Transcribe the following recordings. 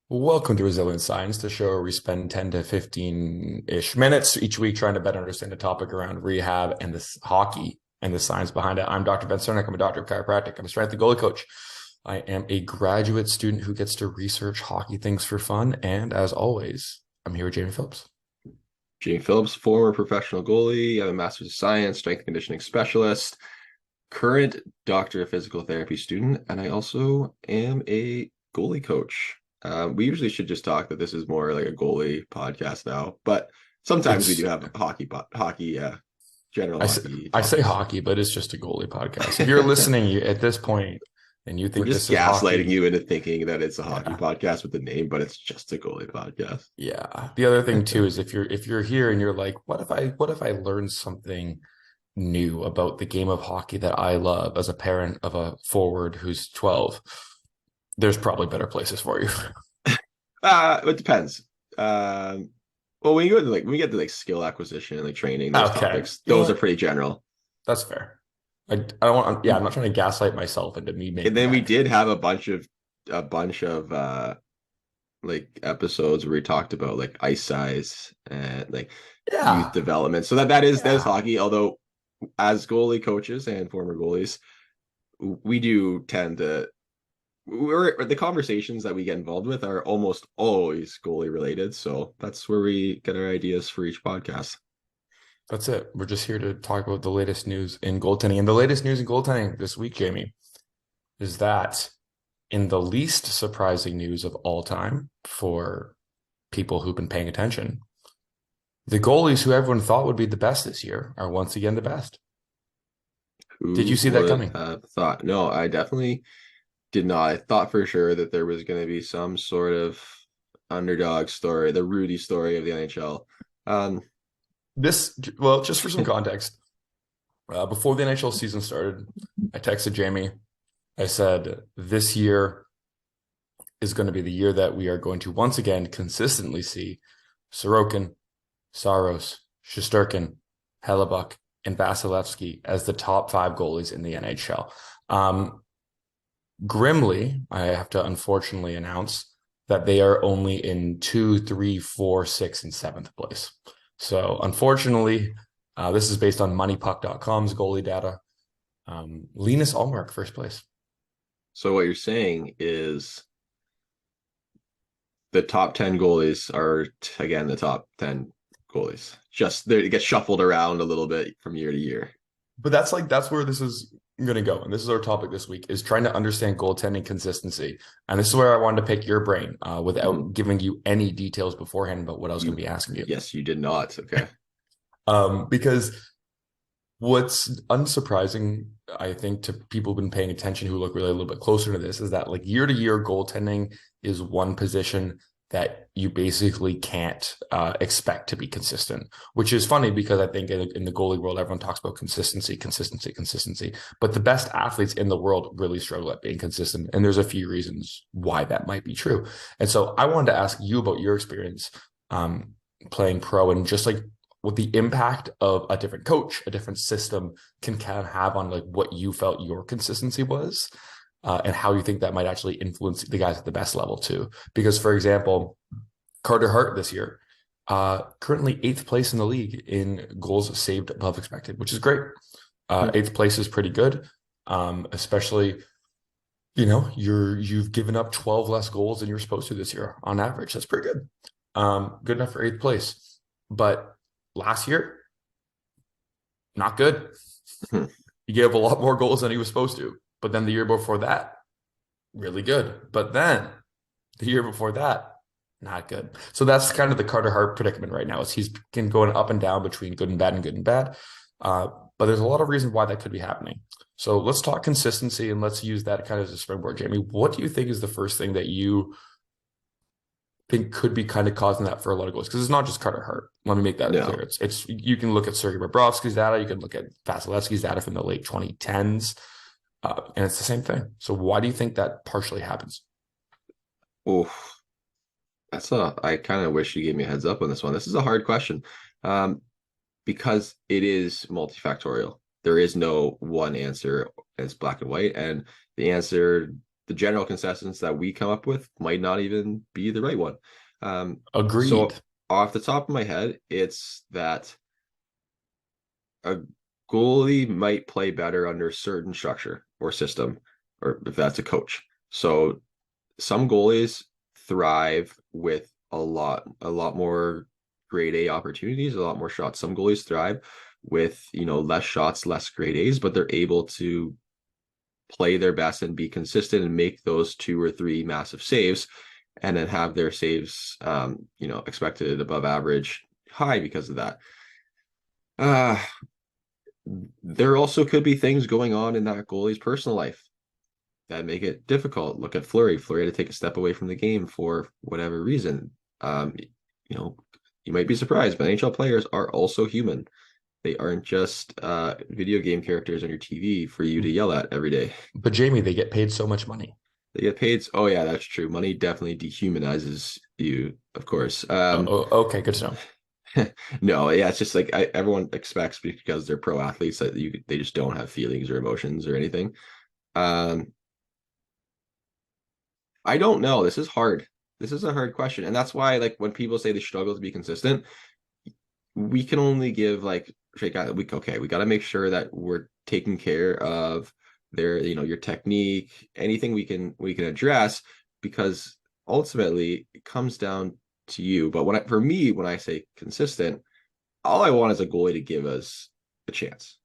Welcome to Resilient Science, the show where we spend 10 to 15-ish minutes each week trying to better understand the topic around rehab and this hockey and the science behind it. I'm Dr. Ben Cernick. I'm a doctor of chiropractic. I'm a strength and goalie coach. I am a graduate student who gets to research hockey things for fun. And as always, I'm here with Jamie Phillips. Jamie Phillips, former professional goalie. I have a master's of science, strength and conditioning specialist, current doctor of physical therapy student, and I also am a goalie coach. We usually should just talk that this is more like a goalie podcast now, but sometimes we It's do have hockey, general I say, hockey I say topics. hockey, but it's just a goalie podcast. If you're listening at this point and you We're think just this is gaslighting hockey, you into thinking that it's a hockey yeah. podcast with the name, but it's just a goalie podcast. Yeah. The other thing too is if you're here and you're like, what if I learned something new about the game of hockey that I love as a parent of a forward who's 12, there's probably better places for you. It depends. Well, when we get to like skill acquisition and like training, those Okay. topics, You know those are what? pretty general. That's fair. I don't want, yeah, I'm not trying to gaslight myself into me And making then we that. did have a bunch of like episodes where we talked about like ice size and like youth Yeah. development. So that is Yeah. hockey. Although as goalie coaches and former goalies, we do tend to we're the conversations that we get involved with are almost always goalie related. So that's where we get our ideas for each podcast. That's it. We're just here to talk about the latest news in goaltending. And the latest news in goaltending this week, Jamie, is that in the least surprising news of all time for people who've been paying attention, the goalies who everyone thought would be the best this year are once again the best. Did you Who see that would coming? have thought? No, I definitely did not. I thought for sure that there was going to be some sort of underdog story, the Rudy story of the NHL. Um, Well, just for some context, before the NHL season started, I texted Jamie. I said, this year is going to be the year that we are going to once again consistently see Sorokin, Saros, Shesterkin, Hellebuck, and Vasilevsky as the top five goalies in the NHL. Um, Grimly, I have to unfortunately announce that they are only in two, three, four, six, and seventh place. So unfortunately, this is based on MoneyPuck.com's goalie data. Linus Ullmark, first place. so what you're saying is the top 10 goalies are again the top 10 goalies. Just they get shuffled around a little bit from year to year. But that's where this is going to go. And this is our topic this week is trying to understand goaltending consistency. And this is where I wanted to pick your brain Mhm. without giving you any details beforehand about what I was going to You be asking you. Yes, you did not. Okay. Because what's unsurprising, I think, to people who've been paying attention who look really a little bit closer to this is that like year to year goaltending is one position that you basically can't expect to be consistent, which is funny because I think in the goalie world, everyone talks about consistency, consistency, consistency. But the best athletes in the world really struggle at being consistent. And there's a few reasons why that might be true. And so I wanted to ask you about your experience playing pro and just like what the impact of a different coach, a different system can kind of have on like what you felt your consistency was, and how you think that might actually influence the guys at the best level too. Because, for example, Carter Hart this year, currently eighth place in the league in goals saved above expected, which is great. Eighth place is pretty good, especially you've given up 12 less goals than you're supposed to this year on average. That's pretty good. Good enough for eighth place. But last year, not good. He gave up a lot more goals than he was supposed to. But then the year before that, really good. But then the year before that, not good. So that's kind of the Carter Hart predicament right now. Is he's been going up and down between good and bad and good and bad. But there's a lot of reasons why that could be happening. So let's talk consistency and let's use that kind of as a springboard. Jamie, what do you think is the first thing that you think could be kind of causing that for a lot of goals? Because it's not just Carter Hart. Let me make that clear. No. It's you can look at Sergei Bobrovsky's data, you can look at Vasilevsky's data from the late 2010s, and it's the same thing. So why do you think that partially happens? Oh, I kind of wish you gave me a heads up on this one. This is a hard question. Um, because it is multifactorial. There is no one answer. It's black and white, and the answer the general consensus that we come up with might not even be the right one. So Agreed. off the top of my head, it's that a goalie might play better under certain structure or system, or if that's a coach. So some goalies thrive with a lot more grade A opportunities, a lot more shots. Some goalies thrive with, less shots, less grade A's, but they're able to play their best and be consistent and make those 2 or 3 massive saves and then have their saves expected above average high because of that. Uh there also could be things going on in that goalie's personal life that make it difficult. Look at Fleury. Fleury had to take a step away from the game for whatever reason. You know, you might be surprised, but NHL players are also human. They aren't just video game characters on your TV for you to yell at every day. But Jamie, they get paid so much money. They get paid. Oh yeah, that's true. Money definitely dehumanizes you, of course. Okay, good to know. No, yeah, it's just like everyone expects because they're pro athletes that they just don't have feelings or emotions or anything. Um, I don't know. This is hard. This is a hard question. And that's why, like, when people say they struggle to be consistent, we can only give like we got to make sure that we're taking care of your technique, anything we can address, because ultimately it comes down to you. But for me, when I say consistent, all I want is a goalie to give us a chance.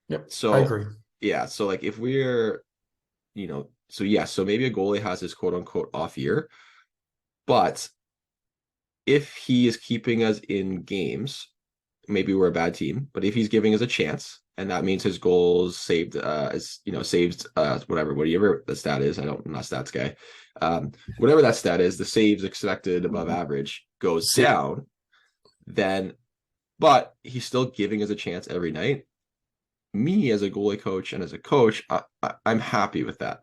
Yep, I So agree. yeah, so like if we're, so yeah, so maybe a goalie has his quote unquote off year, but if he is keeping us in games, maybe we're a bad team. But if he's giving us a chance, and that means his goals saved, saved, whatever the stat is. I'm not a stats guy. Whatever that stat is, the saves expected above average goes See, down. Then, but he's still giving us a chance every night. Me as a goalie coach and as a coach, I'm happy with that.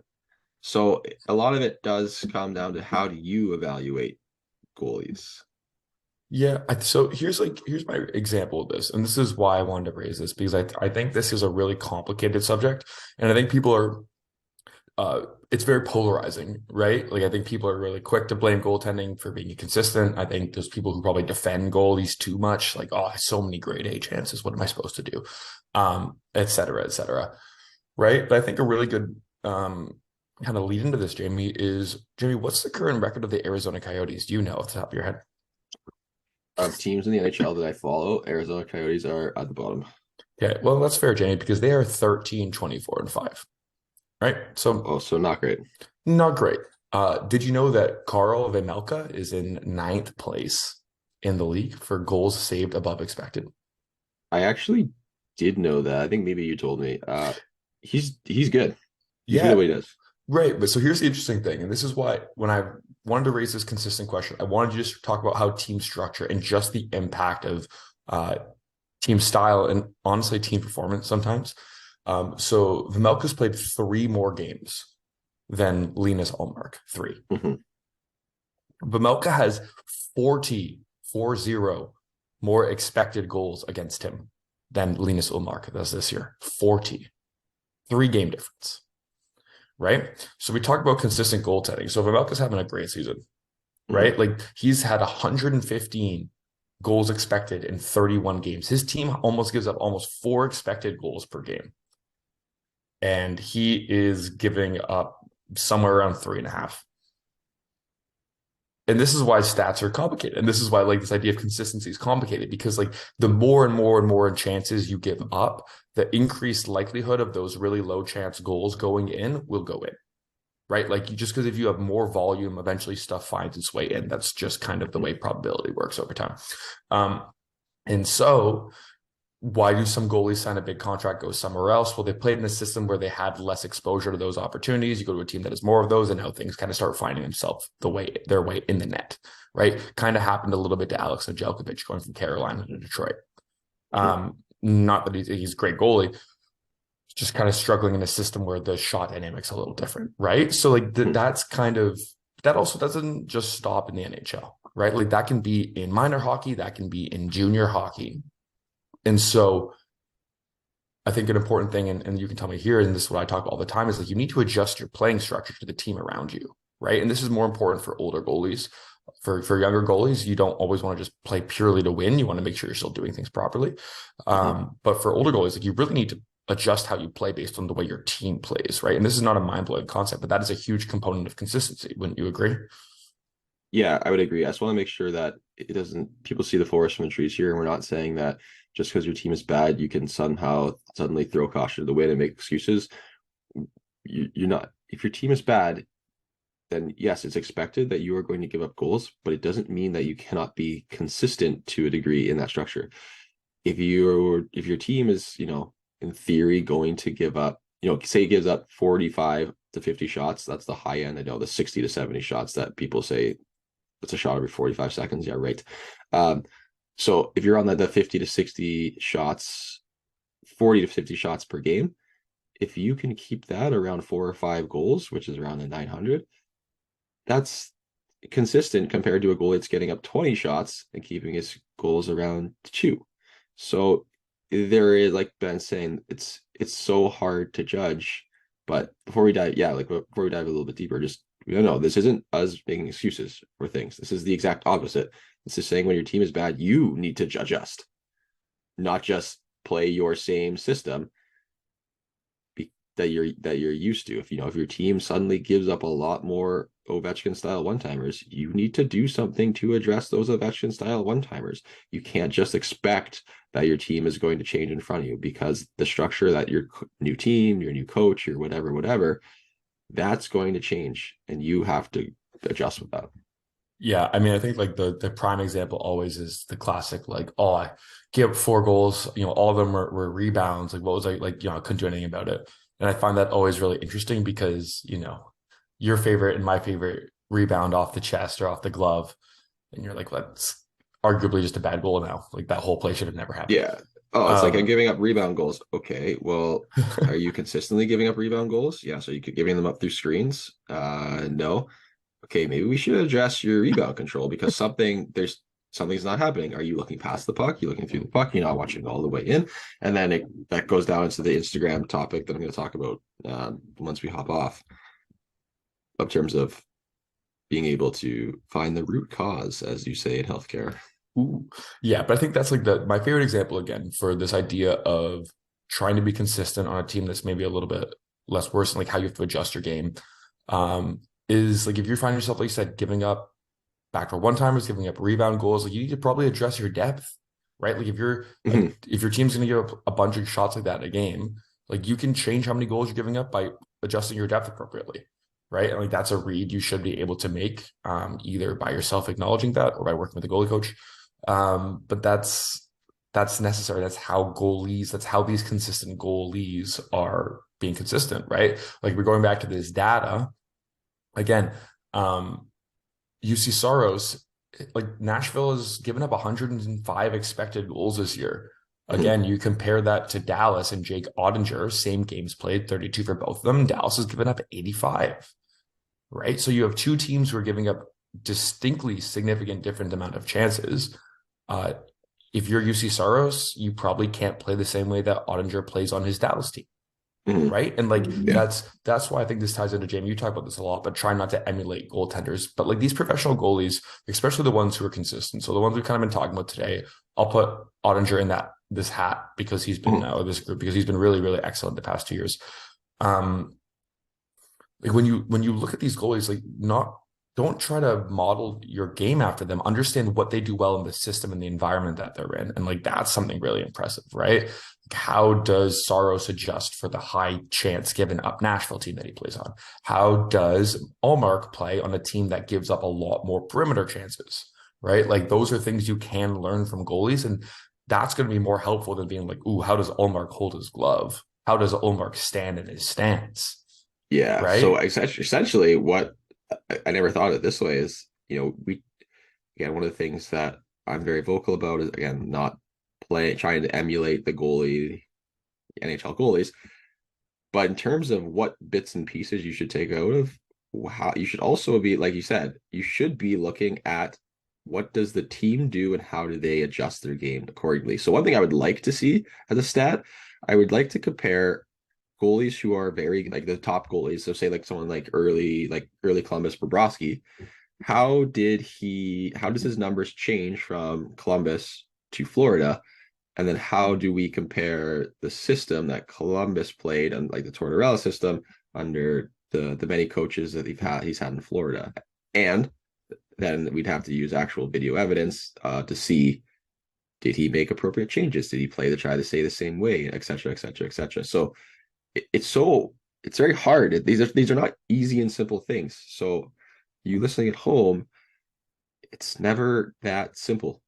So a lot of it does come down to how do you evaluate goalies? yeah, so here's my example of this, and this is why I wanted to raise this because I think this is a really complicated subject, and I think people are it's very polarizing, right? Like I think people are really quick to blame goaltending for being inconsistent. I think there's people who probably defend goalies too much, like, oh, so many grade A chances. What am I supposed to do? Et cetera, et cetera. Right. But I think a really good kind of lead into this, Jamie, is Jamie, what's the current record of the Arizona Coyotes? Do you know off the top of your head? Of teams in the NHL that I follow, Arizona Coyotes are at the bottom. Okay, well, that's fair, Jamie, because they are 13, 24, and 5. Right. So Oh, so not great. not great. Did you know that Carl Vejmelka is in ninth place in the league for goals saved above expected? I actually did know that. I think maybe you told me. He's good. He's good at Yeah, what he does. right. But so here's the interesting thing, and this is why when I wanted to raise this consistent question, I wanted to just talk about how team structure and just the impact of uh, team style and honestly team performance sometimes. So Vejmelka's played 3 more games than Linus Ullmark, 3. Mm-hmm. Vejmelka has 40 more expected goals against him than Linus Ullmark does this year. 40. 3 game difference. Right? So we talk about consistent goaltending. So Vejmelka's having a great season, Mm-hmm. right? Like he's had 115 goals expected in 31 games. His team almost gives up almost 4 expected goals per game. And he is giving up somewhere around 3.5. And this is why stats are complicated. And this is why like this idea of consistency is complicated because like the more and more and more chances you give up, the increased likelihood of those really low chance goals going in will go in. Right? Like you, just because if you have more volume, eventually stuff finds its way in. That's just kind of the way probability works over time. Um, and so why do some goalies sign a big contract, go somewhere else? Well, they played in a system where they had less exposure to those opportunities. You go to a team that has more of those, and now things kind of start finding themselves their way in the net, right? Kind of happened a little bit to Alex Nedeljkovic going from Carolina to Detroit. Mm-hmm. Not that he's a great goalie, just kind of struggling in a system where the shot dynamics are a little different, right? So like that's kind of that also doesn't just stop in the NHL, right? Like that can be in minor hockey, that can be in junior hockey. And so I think an important thing, and you can tell me here, and this is what I talk about all the time, is like you need to adjust your playing structure to the team around you, right? And this is more important for older goalies. For younger goalies, you don't always want to just play purely to win. You want to make sure you're still doing things properly. Mhm. But for older goalies, like you really need to adjust how you play based on the way your team plays, right? And this is not a mind-blowing concept, but that is a huge component of consistency. Wouldn't you agree? Yeah, I would agree. I just want to make sure that it doesn't, people see the forest from the trees here, and we're not saying that just because your team is bad, you can somehow suddenly throw caution to the wind and make excuses. You're not. If your team is bad, then yes, it's expected that you are going to give up goals, but it doesn't mean that you cannot be consistent to a degree in that structure. If your team is, in theory going to give up, say it gives up 45 to 50 shots, that's the high end. I know the 60 to 70 shots that people say it's a shot every 45 seconds. Yeah, right. Um, so if you're on the 50 to 60 shots, 40 to 50 shots per game, if you can keep that around 4 or 5 goals, which is around the 900, that's consistent compared to a goalie that's getting up 20 shots and keeping his goals around 2. So there is, like Ben saying, it's so hard to judge. But before we dive, yeah, like before we dive a little bit deeper, just no, this isn't us making excuses for things. This is the exact opposite. This is saying when your team is bad, you need to adjust, not just play your same system that you're used to. If your team suddenly gives up a lot more Ovechkin style one timers, you need to do something to address those Ovechkin style one timers. You can't just expect that your team is going to change in front of you, because the structure that your new team, your new coach, your whatever, that's going to change, and you have to adjust with that. Yeah, I mean, I think like the prime example always is the classic, like, oh, I gave up 4 goals, all of them were rebounds. Like, what was I like, I couldn't do anything about it. And I find that always really interesting because, your favorite and my favorite rebound off the chest or off the glove, and you're like, that's arguably just a bad goal now. Like that whole play should have never happened. Yeah. Oh, it's like I'm Um, giving up rebound goals. Okay, well, are you consistently giving up rebound goals? Yeah, so you could giving them up through screens. No. Okay, maybe we should address your rebound control, because something's not happening. Are you looking past the puck? You looking through the puck? You're not watching all the way in, and then that goes down into the Instagram topic that I'm going to talk about once we hop off, in terms of being able to find the root cause, as you say in healthcare. Ooh. Yeah, but I think that's like my favorite example again for this idea of trying to be consistent on a team that's maybe a little bit less worse, and like how you have to adjust your game. Is like if you find yourself, like you said, giving up backdoor one-timers, giving up rebound goals, like you need to probably address your depth, right? Like Mhm. if your team's gonna give up a bunch of shots like that in a game, like you can change how many goals you're giving up by adjusting your depth appropriately. Right. And like that's a read you should be able to make either by yourself acknowledging that or by working with a goalie coach. But that's necessary. That's how these consistent goalies are being consistent, right? Like we're going back to this data again. UC Soros, like Nashville has given up 105 expected goals this year. Mhm. Again, you compare that to Dallas and Jake Ottinger, same games played, 32 for both of them. Dallas has given up 85, right? So you have two teams who are giving up distinctly significant different amount of chances. Uh, if you're UC Soros, you probably can't play the same way that Ottinger plays on his Dallas team, Mhm. right? And like Yeah. that's why I think this ties into Jamie. You talk about this a lot, but try not to emulate goaltenders. But like these professional goalies, especially the ones who are consistent, so the ones we've kind of been talking about today, I'll put Ottinger in this hat because he's been Mhm. this group because he's been really really excellent the past 2 years. Um, like when you look at these goalies, like not don't try to model your game after them. Understand what they do well in the system and the environment that they're in, and like that's something really impressive, right? Like, how does Saros adjust for the high chance given up Nashville team that he plays on? How does Allmark play on a team that gives up a lot more perimeter chances? Right, like those are things you can learn from goalies, and that's going to be more helpful than being like, "Ooh, how does Allmark hold his glove? How does Allmark stand in his stance?" Yeah. So Right? essentially, what I never thought of it this way is, we again, one of the things that I'm very vocal about is, again, not trying to emulate NHL goalies, but in terms of what bits and pieces you should take out of, how you should also be, like you said, you should be looking at what does the team do and how do they adjust their game accordingly. So one thing I would like to see as a stat I would like to compare goalies who are very like the top goalies. So say like someone like early Columbus Bobrovsky. How does his numbers change from Columbus to Florida? And then how do we compare the system that Columbus played and like the Tortorella system under the many coaches that he's had in Florida? And then we'd have to use actual video evidence to see, did he make appropriate changes? Did he play to try to stay the same way, et cetera, et cetera, et cetera. So it's very hard. These are not easy and simple things. So you listening at home, it's never that simple.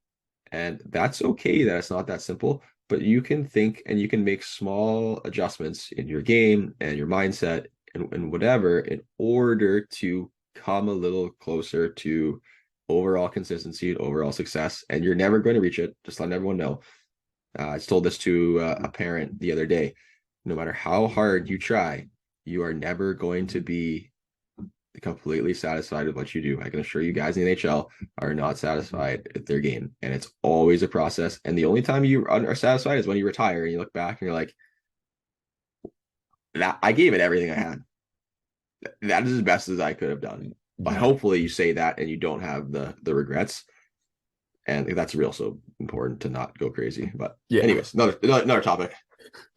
And that's okay that it's not that simple, but you can think and you can make small adjustments in your game and your mindset and whatever in order to come a little closer to overall consistency and overall success. And you're never going to reach it. Just letting everyone know. I told this to a parent the other day. No matter how hard you try, you are never going to be completely satisfied with what you do. I can assure you guys in the NHL are not satisfied with their game. And it's always a process. And the only time you are satisfied is when you retire and you look back and you're like, that I gave it everything I had. That is as best as I could have done. But Yeah. hopefully you say that and you don't have the regrets. And that's real so important to not go crazy. But Yeah. anyways, another topic.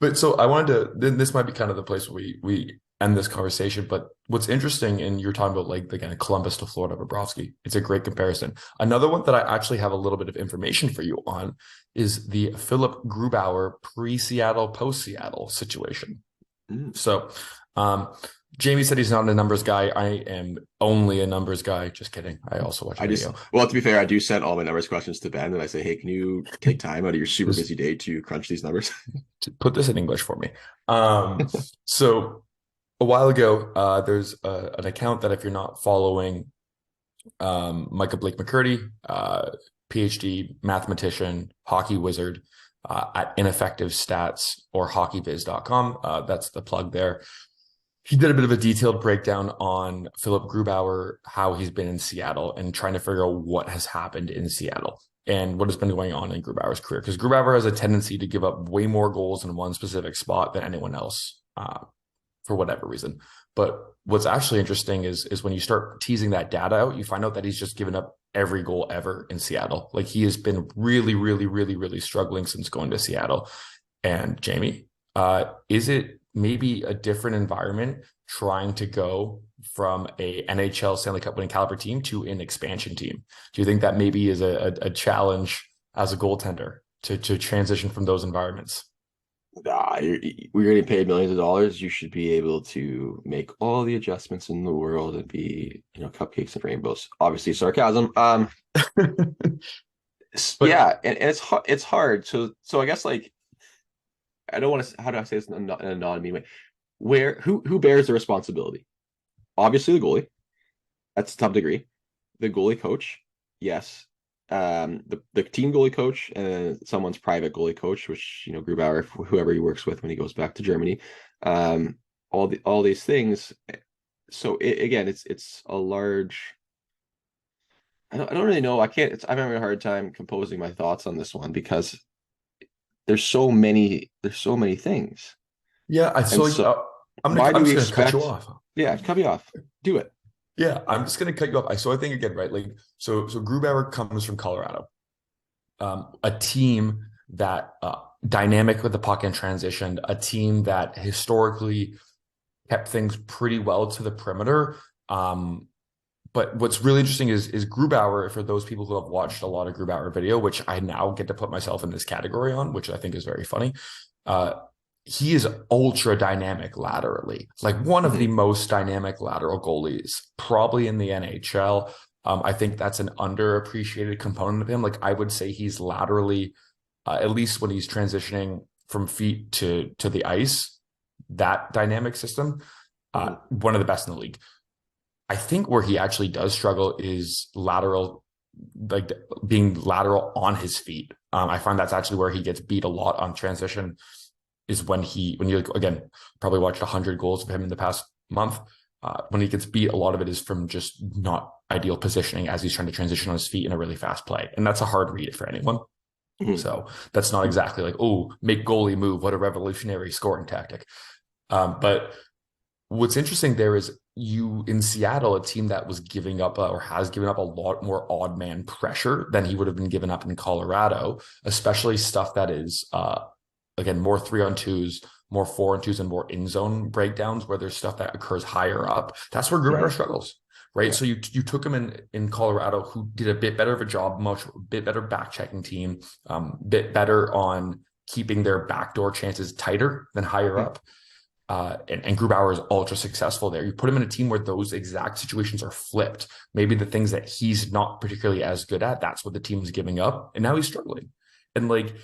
But so I wanted to, this might be kind of the place where we end this conversation. But what's interesting, and you're talking about like again Columbus to Florida Bobrovsky, it's a great comparison. Another one that I actually have a little bit of information for you on is the Philip Grubauer pre-Seattle, post-Seattle situation. Mm. So Jamie said he's not a numbers guy. I am only a numbers guy. Just kidding. I also watch video. Well, to be fair, I do send all my numbers questions to Ben and I say, hey, can you take time out of your super Just busy day to crunch these numbers? put this in English for me. So a while ago, there's an account that if you're not following Michael Blake McCurdy, PhD mathematician, hockey wizard at Ineffective Stats or hockeyviz.com. That's the plug there. He did a bit of a detailed breakdown on Philip Grubauer, how he's been in Seattle and trying to figure out what has happened in Seattle and what has been going on in Grubauer's career. Because Grubauer has a tendency to give up way more goals in one specific spot than anyone else for whatever reason. But what's actually interesting is when you start teasing that data out, you find out that he's just given up every goal ever in Seattle. Like he has been really, really, really, really struggling since going to Seattle. And Jamie, is it maybe a different environment trying to go from a NHL Stanley Cup winning caliber team to an expansion team? Do you think that maybe is a challenge as a goaltender to transition from those environments? We're getting paid millions of dollars. You should be able to make all the adjustments in the world and be, cupcakes and rainbows. Obviously, sarcasm. But Yeah, and it's hard. So I guess like I don't want to. How do I say this in a non-mean way? Who bears the responsibility? Obviously, the goalie. That's to some degree. The goalie coach, yes. The team goalie coach and someone's private goalie coach, which Grubauer, whoever he works with when he goes back to Germany. All these things. So again, it's a large. I don't really know. I can't. I'm having a hard time composing my thoughts on this one because there's so many things. yeah, I And so so why I'm do we just gonna cut you expect, off. yeah, cut me off. Do it. Yeah, I'm just gonna cut you off. I think again, right? Like so Grubauer comes from Colorado, a team that dynamic with the puck and transitioned, a team that historically kept things pretty well to the perimeter. But what's really interesting is Grubauer, for those people who have watched a lot of Grubauer video, which I now get to put myself in this category on, which I think is very funny. Uh, he is ultra dynamic laterally, like one of the Mm-hmm. most dynamic lateral goalies, probably in the NHL. I think that's an underappreciated component of him. Like I would say he's laterally, at least when he's transitioning from feet to the ice, that dynamic system, Mm-hmm. one of the best in the league. I think where he actually does struggle is lateral, like being lateral on his feet. I find that's actually where he gets beat a lot on transition. Is when you again probably watched 100 goals of him in the past month. When he gets beat, a lot of it is from just not ideal positioning as he's trying to transition on his feet in a really fast play, and that's a hard read for anyone. Mhm. So that's not exactly like, oh, make goalie move. What a revolutionary scoring tactic. But what's interesting there is you in Seattle, a team that was giving up or has given up a lot more odd man pressure than he would have been given up in Colorado, especially stuff that is again more 3-on-2s, more 4-on-2s, and more in zone breakdowns where there's stuff that occurs higher up. That's where Grubauer Mhm. struggles. Right. Yeah. So you took him in Colorado, who did a bit better of a job, much bit better back checking team, bit better on keeping their backdoor chances tighter than higher Mhm. up. And Grubauer is ultra successful there. You put him in a team where those exact situations are flipped. Maybe the things that he's not particularly as good at, that's what the team's giving up. And now he's struggling. And like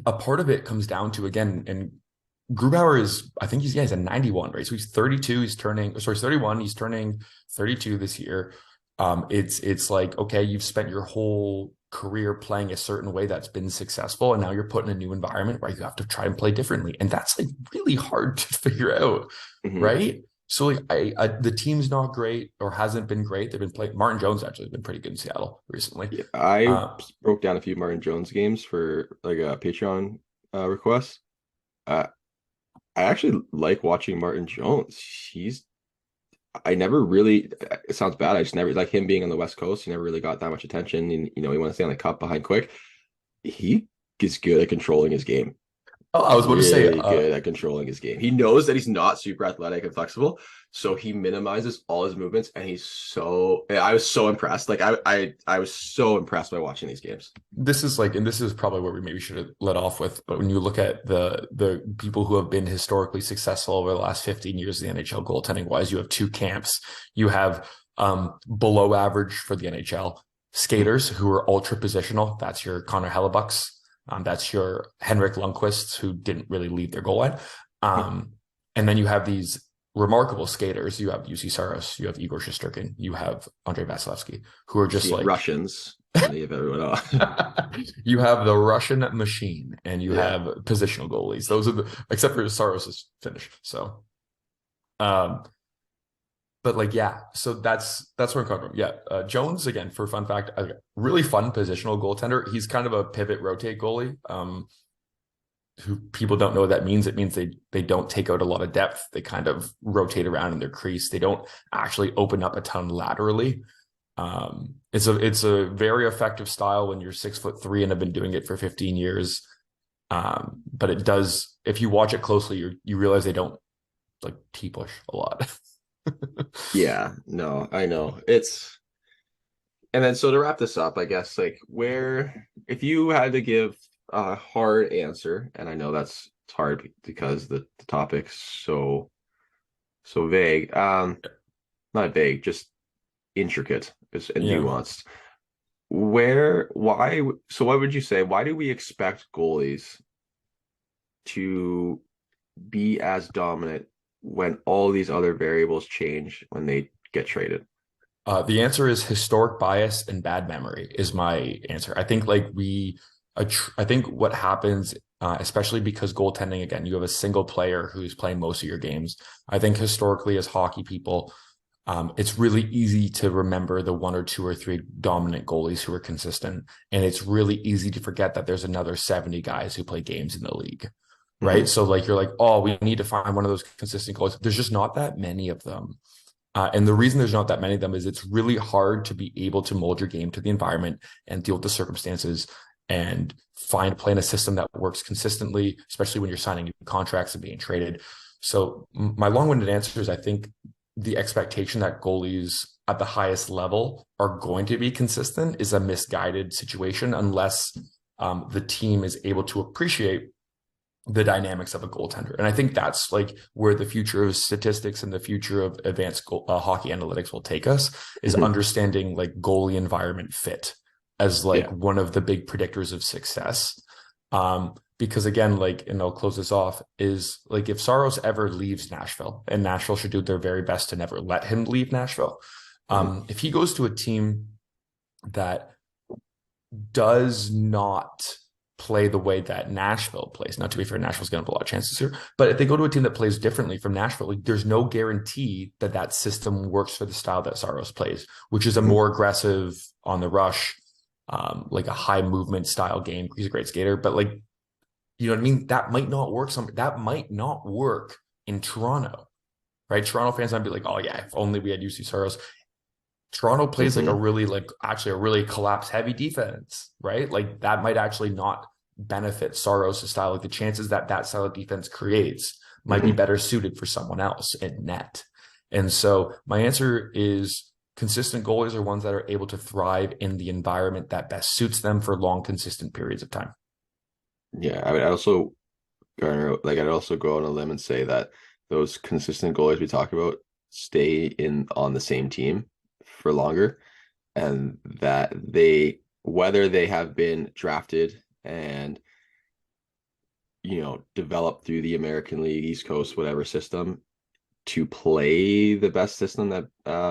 a part of it comes down to, again, and Grubauer is, I think he's a 91, right? So he's 32, he's 31, he's turning 32 this year. It's like, okay, you've spent your whole career playing a certain way that's been successful, and now you're put in a new environment where you have to try and play differently. And that's like really hard to figure out, Mhm. right? So like the team's not great or hasn't been great. They've been playing Martin Jones actually has been pretty good in Seattle recently. Yeah, I Uh, broke down a few Martin Jones games for like a Patreon request. Uh, I actually like watching Martin Jones. I never really, it sounds bad. I just never, like him being on the West Coast, he never really got that much attention. And, he won a Stanley Cup behind Quick. He is good at controlling his game. oh, I was about to say, Really good at controlling his game. He knows that he's not super athletic and flexible, so he minimizes all his movements. And I was so impressed. Like I was so impressed by watching these games. this is like, and this is probably where we maybe should have let off with, but when you look at the people who have been historically successful over the last 15 years of the NHL goaltending wise, you have two camps. You have below average for the NHL Mhm. skaters who are ultra positional. That's your Connor Hellebucks. That's your Henrik Lundqvists who didn't really lead their goal line. Um, and then you have these remarkable skaters. You have UC Saros, you have Igor Shesterkin, you have Andrei Vasilevsky, who are just See like Russians, and then you have everyone else. you have the Russian machine and you Yeah. have positional goalies. Those are except for Saros's finish. So, um, but like, yeah, so that's where I'm coming from. Yeah. Jones, again, for fun fact, a really fun positional goaltender. He's kind of a pivot rotate goalie. Who people don't know what that means. It means they don't take out a lot of depth. They kind of rotate around in their crease. They don't actually open up a ton laterally. It's a very effective style when you're 6'3" and have been doing it for 15 years. But it does, if you watch it closely, you realize they don't like T-push a lot. Yeah, no, I know. And then so to wrap this up, I guess like where if you had to give a hard answer, and I know it's hard because the topic's so vague. Not vague, just intricate and Yeah. nuanced. So what would you say? Why do we expect goalies to be as dominant when all these other variables change when they get traded? The answer is historic bias and bad memory is my answer. I think I think what happens, especially because goaltending, again, you have a single player who's playing most of your games. I think historically as hockey people, it's really easy to remember the one or two or three dominant goalies who are consistent. And it's really easy to forget that there's another 70 guys who play games in the league. Right. Hmm. So like you're like, oh, we need to find one of those consistent goalies. There's just not that many of them. And the reason there's not that many of them is it's really hard to be able to mold your game to the environment and deal with the circumstances and play in a system that works consistently, especially when you're signing new contracts and being traded. So my long-winded answer is I think the expectation that goalies at the highest level are going to be consistent is a misguided situation unless the team is able to appreciate the dynamics of a goaltender. And I think that's like where the future of statistics and the future of advanced hockey analytics will take us is Hmm. understanding like goalie environment fit as like Yeah. one of the big predictors of success. Because again, like, and I'll close this off, is like if Saros ever leaves Nashville, and Nashville should do their very best to never let him leave Nashville. Hmm. If he goes to a team that does not play the way that Nashville plays. Not to be fair, Nashville's going to have a lot of chances here, but if they go to a team that plays differently from Nashville, like, there's no guarantee that system works for the style that Saros plays, which is a Hmm. more aggressive on the rush, like a high movement style game. He's a great skater, but like, you know what I mean? That might not work. That might not work in Toronto, right? Toronto fans might be like, oh yeah, if only we had UC Soros. Toronto plays like a Hmm. really like actually a really collapse heavy defense, right? Like that might actually not benefit Saros' style. Like the chances that that style of defense creates might be Hmm. better suited for someone else in net. And so my answer is consistent goalies are ones that are able to thrive in the environment that best suits them for long, consistent periods of time. Yeah, I would also garner like I'd also go on a limb and say that those consistent goalies we talk about stay in on the same team for longer, and that they whether they have been drafted and developed through the American League, East Coast, whatever system to play the best system that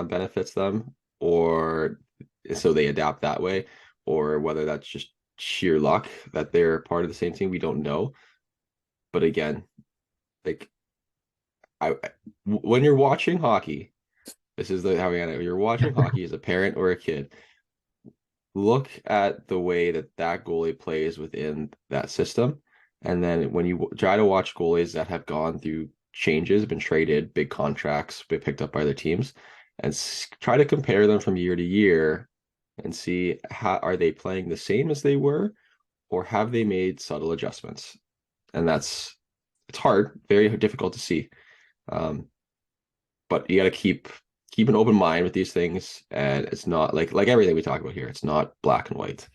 benefits them, or so they adapt that way, or whether that's just sheer luck that they're part of the same team, we don't know. But again, like when you're watching hockey, this is how we got it. You're watching hockey as a parent or a kid. Look at the way that that goalie plays within that system, and then when you try to watch goalies that have gone through changes, been traded, big contracts, been picked up by other teams, and try to compare them from year to year, and see how are they playing the same as they were, or have they made subtle adjustments? And it's hard, very difficult to see. Um, but you got to keep an open mind with these things, and it's not like everything we talk about here. It's not black and white.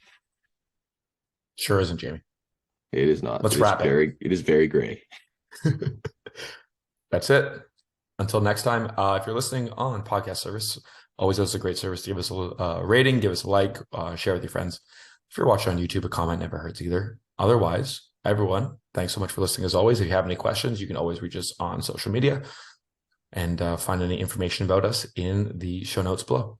Sure isn't, Jamie. It is not. Let's wrap it. It is very gray. That's it. Until next time, if you're listening on podcast service, always is a great service to give us a rating, give us a like, share with your friends. If you're watching on YouTube, a comment never hurts either. Otherwise, everyone, thanks so much for listening as always. If you have any questions, you can always reach us on social media and find any information about us in the show notes below.